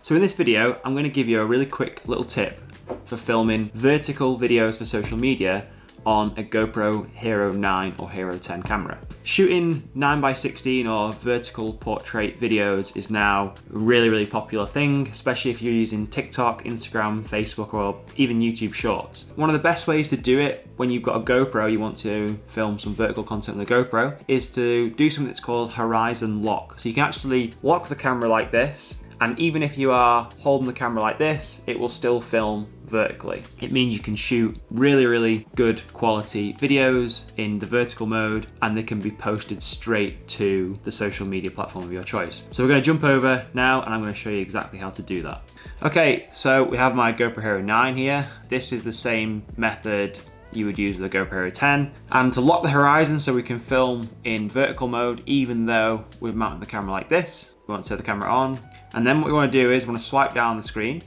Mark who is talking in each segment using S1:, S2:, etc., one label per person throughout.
S1: So in this video, I'm going to give you a really quick little tip for filming vertical videos for social media on a GoPro Hero 9 or Hero 10 camera. Shooting 9x16 or vertical portrait videos is now a really popular thing, especially if you're using TikTok, Instagram, Facebook, or even YouTube Shorts. One of the best ways to do it when you've got a GoPro, you want to film some vertical content on the GoPro, is to do something that's called horizon lock. So you can actually lock the camera like this, and even if you are holding the camera like this, it will still film vertically. It means you can shoot really good quality videos in the vertical mode, and they can be posted straight to the social media platform of your choice. So we're going to jump over now and I'm going to show you exactly how to do that. Okay, so we have my GoPro Hero 9 here. This is the same method you would use with a GoPro Hero 10. And to lock the horizon so we can film in vertical mode even though we've mounted the camera like this, we want to turn the camera on. And then what we want to do is we want to swipe down the screen,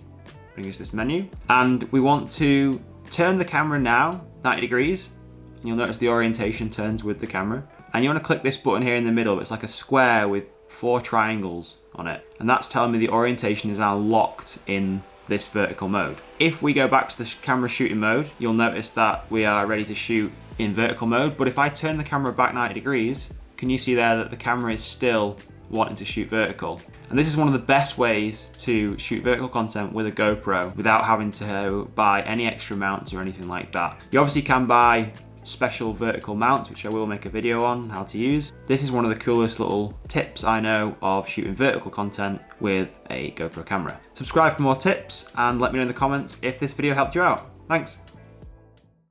S1: bring us this menu, and we want to turn the camera now 90 degrees. And you'll notice the orientation turns with the camera. And you want to click this button here in the middle. It's like a square with 4 triangles on it. And that's telling me the orientation is now locked in this vertical mode. If we go back to the camera shooting mode, you'll notice that we are ready to shoot in vertical mode. But if I turn the camera back 90 degrees, can you see there that the camera is still wanting to shoot vertical? And this is one of the best ways to shoot vertical content with a GoPro without having to buy any extra mounts or anything like that. You obviously can buy special vertical mounts, which I will make a video on how to use. This is one of the coolest little tips I know of shooting vertical content with a GoPro camera. Subscribe for more tips and let me know in the comments if this video helped you out. Thanks.